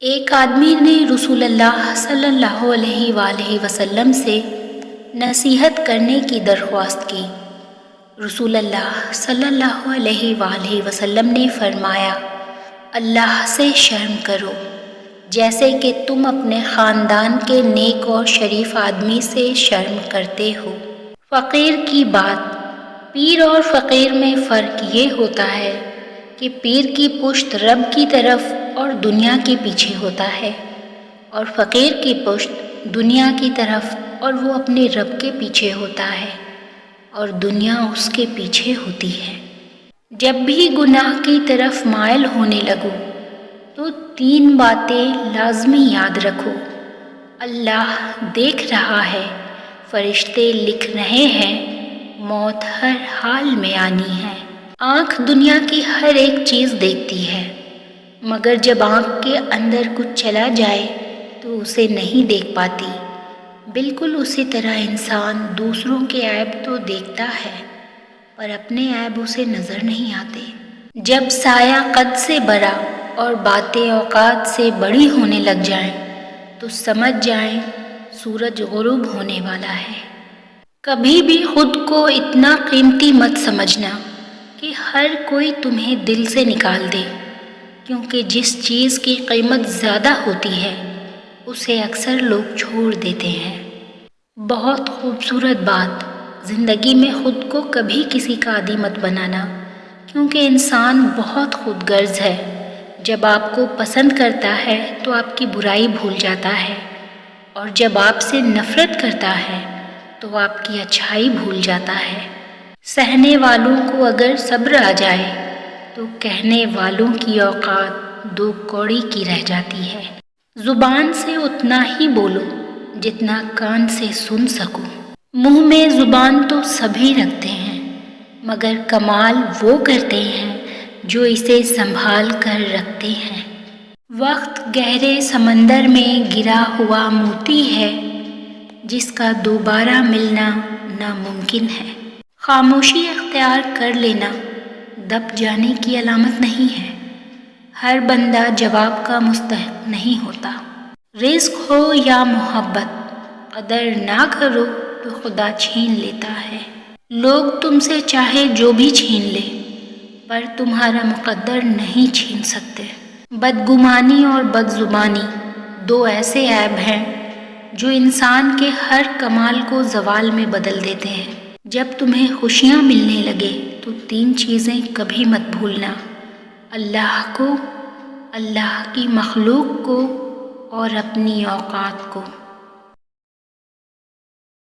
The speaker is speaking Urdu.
ایک آدمی نے رسول اللہ صلی اللہ علیہ وآلہ وسلم سے نصیحت کرنے کی درخواست کی۔ رسول اللہ صلی اللہ علیہ وآلہ وسلم نے فرمایا، اللہ سے شرم کرو جیسے کہ تم اپنے خاندان کے نیک اور شریف آدمی سے شرم کرتے ہو۔ فقیر کی بات۔ پیر اور فقیر میں فرق یہ ہوتا ہے کہ پیر کی پشت رب کی طرف اور دنیا کے پیچھے ہوتا ہے، اور فقیر کی پشت دنیا کی طرف اور وہ اپنے رب کے پیچھے ہوتا ہے اور دنیا اس کے پیچھے ہوتی ہے۔ جب بھی گناہ کی طرف مائل ہونے لگو تو 3 باتیں لازمی یاد رکھو۔ اللہ دیکھ رہا ہے، فرشتے لکھ رہے ہیں، موت ہر حال میں آنی ہے۔ آنکھ دنیا کی ہر ایک چیز دیکھتی ہے، مگر جب آنکھ کے اندر کچھ چلا جائے تو اسے نہیں دیکھ پاتی۔ بالکل اسی طرح انسان دوسروں کے عیب تو دیکھتا ہے پر اپنے عیب اسے نظر نہیں آتے۔ جب سایہ قد سے بڑا اور باتیں اوقات سے بڑی ہونے لگ جائیں تو سمجھ جائیں سورج غروب ہونے والا ہے۔ کبھی بھی خود کو اتنا قیمتی مت سمجھنا کہ ہر کوئی تمہیں دل سے نکال دے، کیونکہ جس چیز کی قیمت زیادہ ہوتی ہے اسے اکثر لوگ چھوڑ دیتے ہیں۔ بہت خوبصورت بات، زندگی میں خود کو کبھی کسی کا عادی مت بنانا، کیونکہ انسان بہت خود غرض ہے۔ جب آپ کو پسند کرتا ہے تو آپ کی برائی بھول جاتا ہے، اور جب آپ سے نفرت کرتا ہے تو آپ کی اچھائی بھول جاتا ہے۔ سہنے والوں کو اگر صبر آ جائے تو کہنے والوں کی اوقات 2 کوڑی کی رہ جاتی ہے۔ زبان سے اتنا ہی بولو جتنا کان سے سن سکو۔ منہ میں زبان تو سبھی رکھتے ہیں، مگر کمال وہ کرتے ہیں جو اسے سنبھال کر رکھتے ہیں۔ وقت گہرے سمندر میں گرا ہوا موتی ہے جس کا دوبارہ ملنا ناممکن ہے۔ خاموشی اختیار کر لینا دب جانے کی علامت نہیں ہے۔ ہر بندہ جواب کا مستحق نہیں ہوتا۔ رزق ہو یا محبت، قدر نہ کرو تو خدا چھین لیتا ہے۔ لوگ تم سے چاہے جو بھی چھین لے پر تمہارا مقدر نہیں چھین سکتے۔ بدگمانی اور بدزبانی 2 ایسے عیب ہیں جو انسان کے ہر کمال کو زوال میں بدل دیتے ہیں۔ جب تمہیں خوشیاں ملنے لگے تو 3 چیزیں کبھی مت بھولنا: اللہ کو، اللہ کی مخلوق کو اور اپنی اوقات کو۔